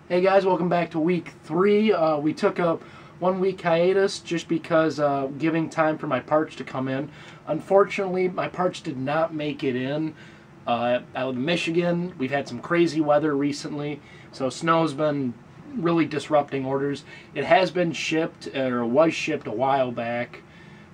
Hey guys, welcome back to week 3. We took a 1-week hiatus just because giving time for my parts to come in. Unfortunately, my parts did not make it in. Out of Michigan, we've had some crazy weather recently, so snow's been really disrupting orders. It has been shipped, or was shipped a while back,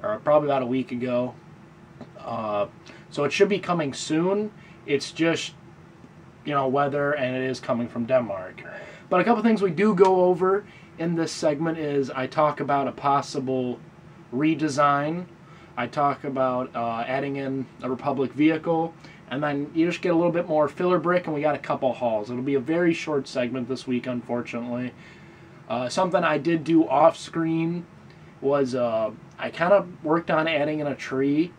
or probably about a week ago. So it should be coming soon. It's just, weather, and it is coming from Denmark. But a couple things we do go over in this segment is I talk about a possible redesign. I talk about adding in a Republic vehicle, and then you just get a little bit more filler brick, and we got a couple hauls. It'll be a very short segment this week, unfortunately. Something I did do off screen was I kind of worked on adding in a tree.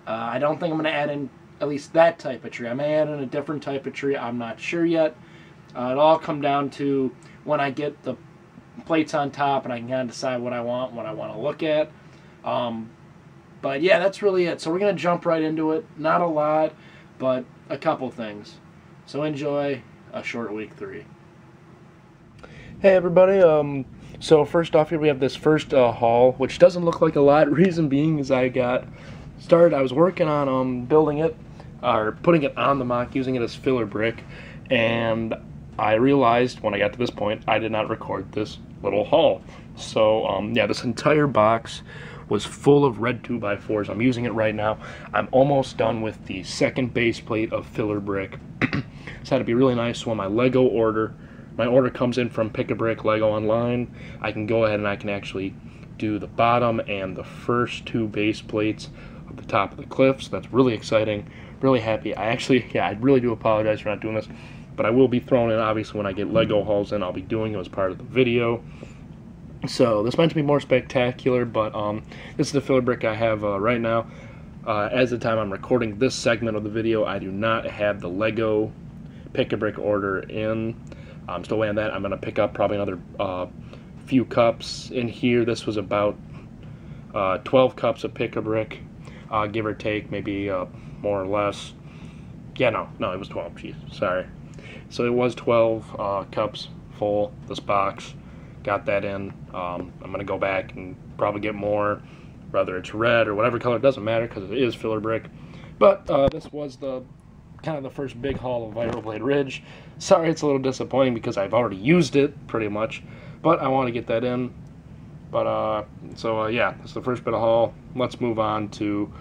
I don't think I'm going to add in at least that type of tree. I may add in a different type of tree. I'm not sure yet. It'll all come down to when I get the plates on top and I can kind of decide what I want to look at. But yeah, that's really it. So we're going to jump right into it. Not a lot, but a couple things. So enjoy a short week 3. Hey everybody, so first off here we have this first haul, which doesn't look like a lot. Reason being is I got started, I was working on building it, or putting it on the mock, using it as filler brick, and I realized when I got to this point I did not record this little haul. So yeah, this entire box was full of red 2x4s. I'm using it right now. I'm almost done with the second base plate of filler brick. So that'd be really nice when my order comes in from Pick-a-Brick Lego Online. I can go ahead and I can actually do the bottom and the first 2 base plates of the top of the cliff. So that's really exciting. Really happy. I really do apologize for not doing this, but I will be throwing in, obviously, when I get Lego hauls in, I'll be doing it as part of the video. So this might be more spectacular, but this is the filler brick I have right now. As the time I'm recording this segment of the video, I do not have the Lego Pick-a-Brick order in. I'm still waiting on that. I'm going to pick up probably another few cups in here. This was about 12 cups of Pick-a-Brick, give or take, maybe more or less. Yeah, no, it was 12. Jeez, sorry. So it was 12 cups full, this box. Got that in. I'm going to go back and probably get more, whether it's red or whatever color, it doesn't matter because it is filler brick. But this was the kind of the first big haul of Vibroblade Ridge. Sorry it's a little disappointing because I've already used it pretty much, but I want to get that in. But yeah, that's the first bit of haul. Let's move on to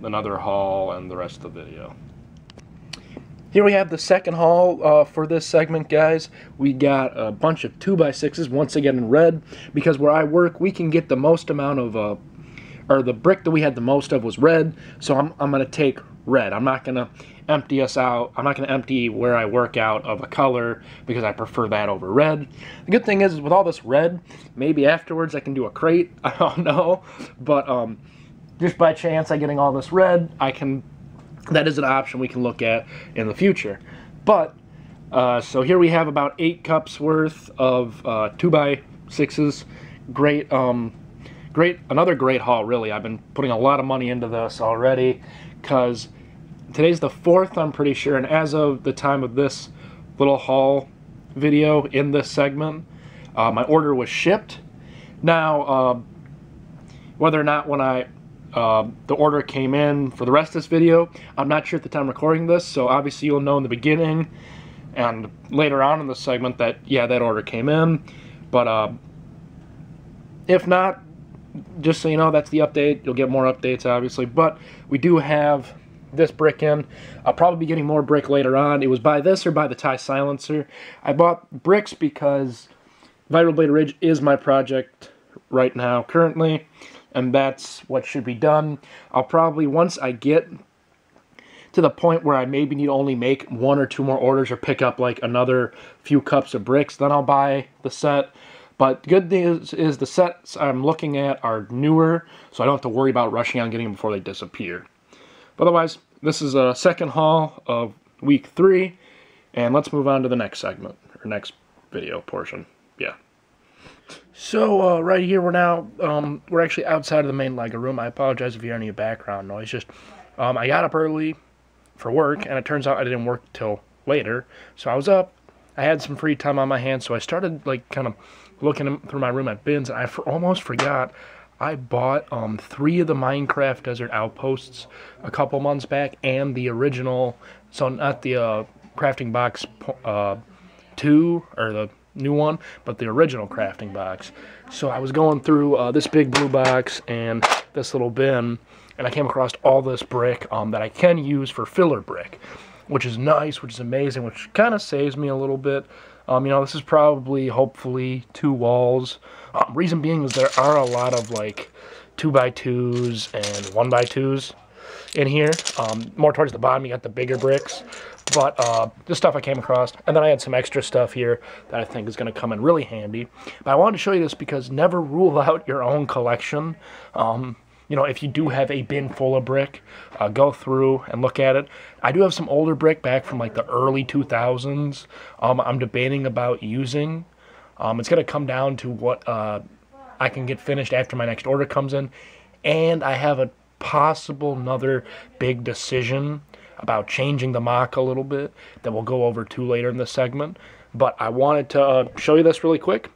another haul and the rest of the video. Here we have the second haul for this segment, guys. We got a bunch of 2x6s, once again in red, because where I work, we can get the most amount of, or the brick that we had the most of was red, so I'm going to take red. I'm not going to empty us out. I'm not going to empty where I work out of a color because I prefer that over red. The good thing is with all this red, maybe afterwards I can do a crate. I don't know, but just by chance I getting all this red, that is an option we can look at in the future. But so here we have about 8 cups worth of 2x6s. Another great haul, really. I've been putting a lot of money into this already because today's the 4th, I'm pretty sure, and as of the time of this little haul video in this segment, my order was shipped. Now, whether or not when the order came in for the rest of this video, I'm not sure at the time recording this, so obviously you'll know in the beginning and later on in the segment that, yeah, that order came in. But if not, just so you know, that's the update. You'll get more updates, obviously, but we do have this brick in. I'll probably be getting more brick later on. It was by this or by the tie silencer. I bought bricks because Vibroblade Ridge is my project right now, currently, and that's what should be done. I'll probably, once I get to the point where I maybe need to only make 1 or 2 more orders or pick up like another few cups of bricks, then I'll buy the set. But the good news is the sets I'm looking at are newer, so I don't have to worry about rushing on getting them before they disappear. But otherwise, this is a second haul of week 3, and let's move on to the next segment, or next video portion. Yeah. So right here we're actually outside of the main Lego room. I apologize if you hear any background noise. Just I got up early for work, and it turns out I didn't work till later. So I was up, I had some free time on my hands, so I started like kind of looking through my room at bins, and I almost forgot I bought 3 of the Minecraft Desert Outposts a couple months back, and the original, so not the crafting box 2, or the new one, but the original crafting box. So I was going through this big blue box and this little bin, and I came across all this brick that I can use for filler brick, which is nice, which is amazing, which kind of saves me a little bit. You know, this is probably, hopefully, 2 walls. Reason being is there are a lot of, like, 2x2s and 1x2s in here. More towards the bottom, you got the bigger bricks. But this stuff I came across. And then I had some extra stuff here that I think is going to come in really handy. But I wanted to show you this because never rule out your own collection. You know, if you do have a bin full of brick, go through and look at it. I do have some older brick back from like the early 2000s. I'm debating about using. It's going to come down to what I can get finished after my next order comes in. And I have a possible another big decision about changing the mock a little bit that we'll go over to later in this segment. But I wanted to show you this really quick.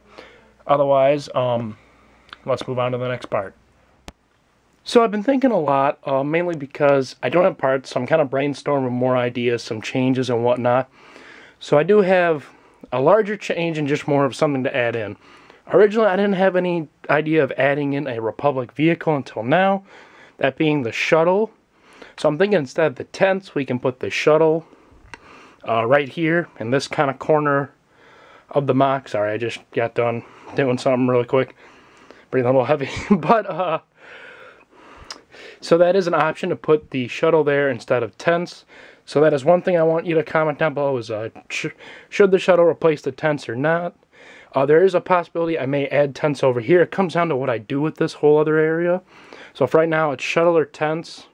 Otherwise, let's move on to the next part. So I've been thinking a lot, mainly because I don't have parts, so I'm kind of brainstorming more ideas, some changes and whatnot. So I do have a larger change and just more of something to add in. Originally, I didn't have any idea of adding in a Republic vehicle until now, that being the shuttle. So I'm thinking instead of the tents, we can put the shuttle right here in this kind of corner of the mock. Sorry, I just got done doing something really quick. Breathing a little heavy, but so that is an option to put the shuttle there instead of tents. So that is one thing I want you to comment down below is should the shuttle replace the tents or not? There is a possibility I may add tents over here. It comes down to what I do with this whole other area. So if right now it's shuttle or tents,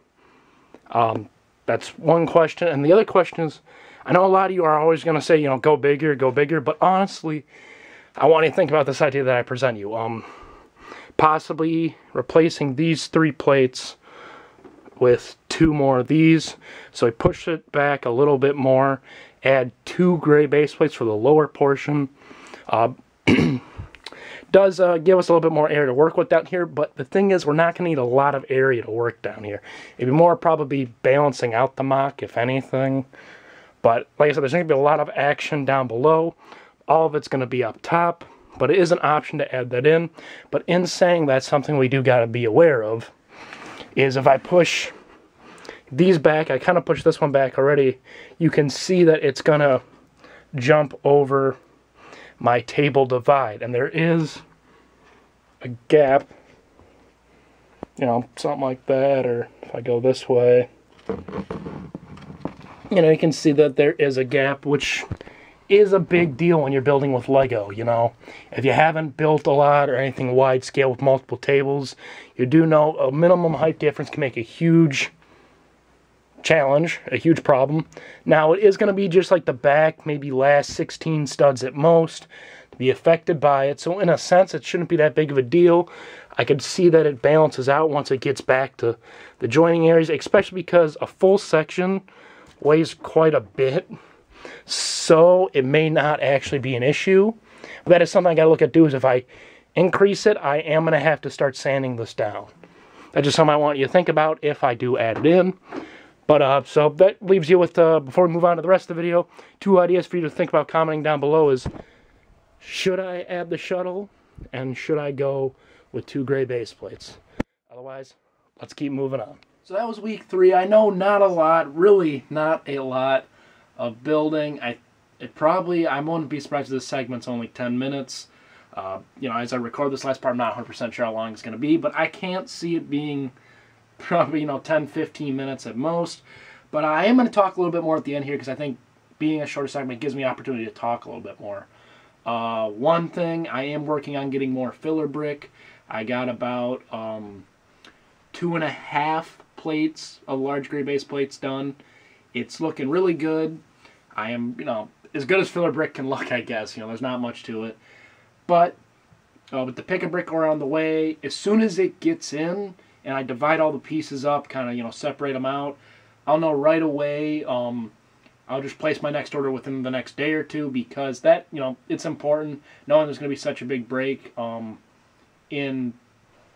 that's one question. And the other question is, I know a lot of you are always going to say, you know, go bigger. But honestly, I want you to think about this idea that I present you. Possibly replacing these 3 plates with 2 more of these. So I push it back a little bit more, add 2 gray base plates for the lower portion. Does give us a little bit more area to work with down here, but the thing is we're not going to need a lot of area to work down here. It'd be more probably balancing out the mock, if anything. But like I said, there's going to be a lot of action down below. All of it's going to be up top, but it is an option to add that in. But in saying that, something we do got to be aware of is if I push these back, I kind of pushed this one back already, you can see that it's going to jump over my table divide. And there is a gap, you know, something like that, or if I go this way, you know, you can see that there is a gap, which is a big deal when you're building with Lego, you know. If you haven't built a lot or anything wide scale with multiple tables, you do know a minimum height difference can make a huge challenge, a huge problem. Now, it is going to be just like the back, maybe last 16 studs at most, to be affected by it. So in a sense, it shouldn't be that big of a deal. I could see that it balances out once it gets back to the joining areas, especially because a full section weighs quite a bit. So it may not actually be an issue. But that is something I got to look at is if I increase it, I am going to have to start sanding this down. That's just something I want you to think about if I do add it in. But so that leaves you with, before we move on to the rest of the video, 2 ideas for you to think about commenting down below is, should I add the shuttle, and should I go with 2 gray base plates? Otherwise, let's keep moving on. So that was week 3. I know not a lot, really not a lot of building. I wouldn't be surprised if this segment's only 10 minutes. You know, as I record this last part, I'm not 100% sure how long it's going to be, but I can't see it being probably, you know, 10-15 minutes at most. But I am going to talk a little bit more at the end here because I think being a shorter segment gives me an opportunity to talk a little bit more. One thing, I am working on getting more filler brick. I got about 2.5 plates of large gray base plates done. It's looking really good. I am, you know, as good as filler brick can look, I guess. You know, there's not much to it. But with the pick a brick around the way, as soon as it gets in and I divide all the pieces up, kind of, you know, separate them out, I'll know right away. I'll just place my next order within the next day or two, because that, it's important knowing there's going to be such a big break in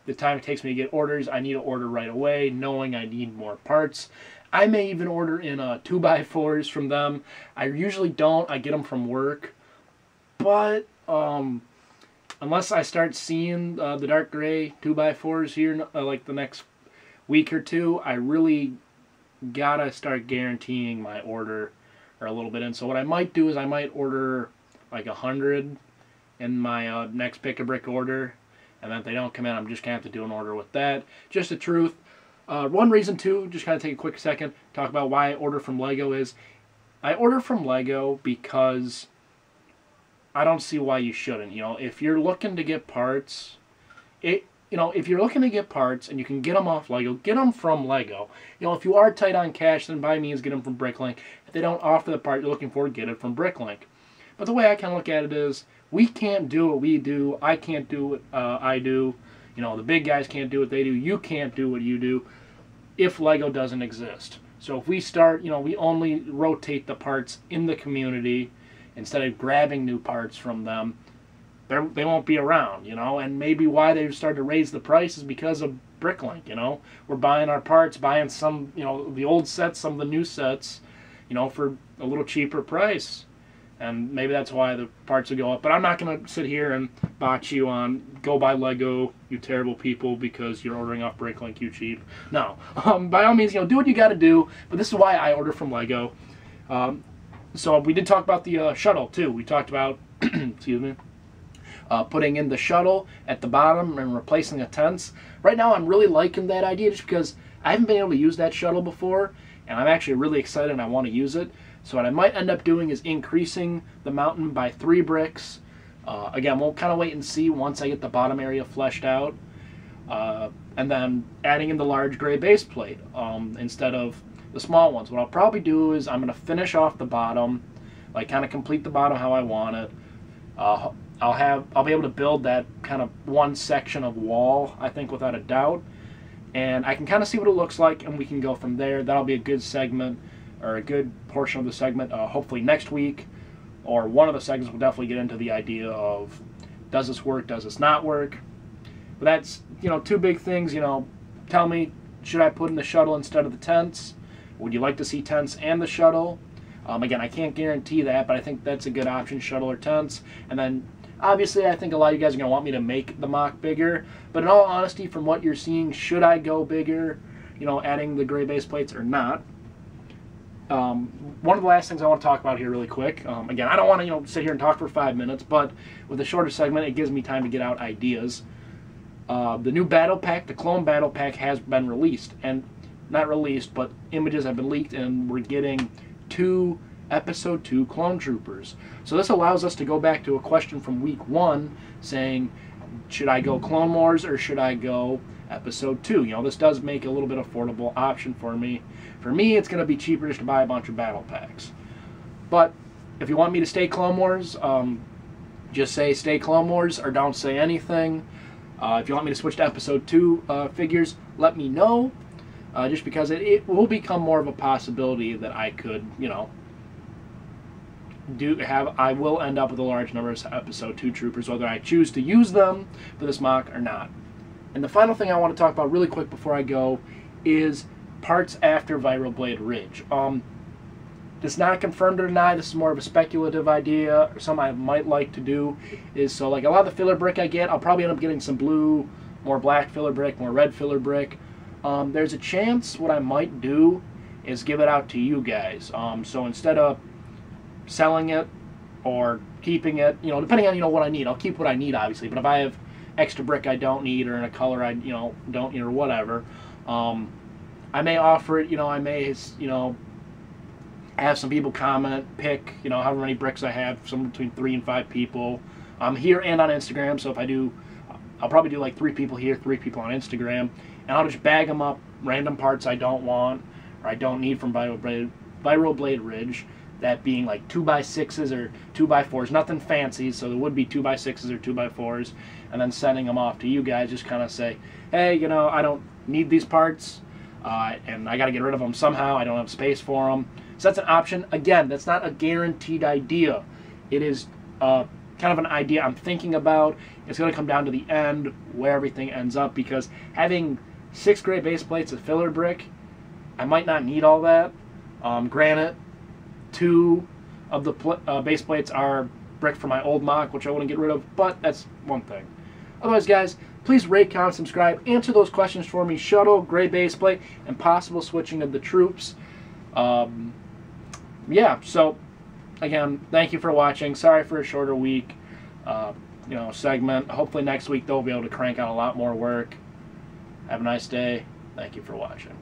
the time it takes me to get orders. I need to order right away, knowing I need more parts. I may even order in 2x4s from them. I usually don't. I get them from work. But unless I start seeing the dark gray 2x4s here like the next week or two, I really gotta start guaranteeing my order or a little bit in. So what I might do is I might order like 100 in my next pick-a-brick order, and then if they don't come in, I'm just gonna have to do an order with that. Just the truth. One reason too, just kind of take a quick second, talk about why I order from Lego is, I order from Lego because I don't see why you shouldn't. If you're looking to get parts, if you're looking to get parts and you can get them off Lego, get them from Lego. If you are tight on cash, then by means get them from Bricklink. If they don't offer the part you're looking for, get it from Bricklink. But the way I kind of look at it is, we can't do what we do. I can't do what I do. The big guys can't do what they do. You can't do what you do if Lego doesn't exist. So if we start, we only rotate the parts in the community instead of grabbing new parts from them, they won't be around, and maybe why they've started to raise the price is because of Bricklink. We're buying our parts, buying some, the old sets, some of the new sets, for a little cheaper price, and maybe that's why the parts will go up. But I'm not going to sit here and botch you on, go buy Lego, you terrible people, because you're ordering off Bricklink, you cheap. No, by all means, do what you got to do, but this is why I order from Lego. So we did talk about the shuttle, too. We talked about, excuse me, putting in the shuttle at the bottom and replacing the tents. Right now, I'm really liking that idea just because I haven't been able to use that shuttle before, and I'm actually really excited and I want to use it. So what I might end up doing is increasing the mountain by 3 bricks. Again, we'll kind of wait and see once I get the bottom area fleshed out. And then adding in the large gray base plate instead of the small ones. What I'll probably do is I'm going to finish off the bottom, like kind of complete the bottom how I want it. I'll be able to build that kind of one section of wall, I think, without a doubt. And I can kind of see what it looks like, and we can go from there. That'll be a good segment, or a good portion of the segment, hopefully next week, or one of the segments will definitely get into the idea of, does this work, does this not work? But that's, 2 big things, tell me, should I put in the shuttle instead of the tents? Would you like to see tents and the shuttle? Again, I can't guarantee that, but I think that's a good option, shuttle or tents. And then, obviously, I think a lot of you guys are going to want me to make the mock bigger. But in all honesty, from what you're seeing, should I go bigger, adding the gray base plates or not? One of the last things I want to talk about here really quick, again, I don't want to sit here and talk for 5 minutes, but with a shorter segment, it gives me time to get out ideas. The new battle pack, the clone battle pack, has been released, and not released, but images have been leaked, and we're getting 2 episode 2 clone troopers. So this allows us to go back to a question from week 1 saying, should I go Clone Wars or should I go episode 2? This does make a little bit affordable option for me. For me, it's going to be cheaper just to buy a bunch of battle packs. But if you want me to stay Clone Wars, just say stay Clone Wars or don't say anything. If you want me to switch to episode 2 figures, let me know. Just because it will become more of a possibility that I could, I will end up with a large number of episode 2 troopers, whether I choose to use them for this mock or not. And the final thing I want to talk about really quick before I go is parts after Vibroblade Ridge. It's not confirmed or denied. This is more of a speculative idea, or something I might like to do. So like a lot of the filler brick I get, I'll probably end up getting some blue, more black filler brick, more red filler brick. There's a chance what I might do is give it out to you guys. So instead of selling it or keeping it, depending on what I need, I'll keep what I need obviously. But if I have extra brick I don't need, or in a color I don't need, or whatever, I may offer it. I may have some people comment, pick however many bricks I have, somewhere between 3 and 5 people. Here and on Instagram. So if I do, I'll probably do like 3 people here, 3 people on Instagram. And I'll just bag them up, random parts I don't want or I don't need from Vibroblade Ridge, that being like 2x6s or 2x4s, nothing fancy, so there would be 2x6s or 2x4s, and then sending them off to you guys, just kind of say, hey, I don't need these parts, and I got to get rid of them somehow. I don't have space for them. So that's an option. Again, that's not a guaranteed idea. It is kind of an idea I'm thinking about. It's going to come down to the end, where everything ends up, because having 6 gray base plates of filler brick, I might not need all that. Granted, 2 of the base plates are brick for my old mock, which I want to get rid of, but that's one thing. Otherwise, guys, please rate, comment, subscribe, answer those questions for me: shuttle, gray base plate, and possible switching of the troops. Yeah, so again, thank you for watching. Sorry for a shorter week, segment. Hopefully next week they'll be able to crank out a lot more work. Have a nice day. Thank you for watching.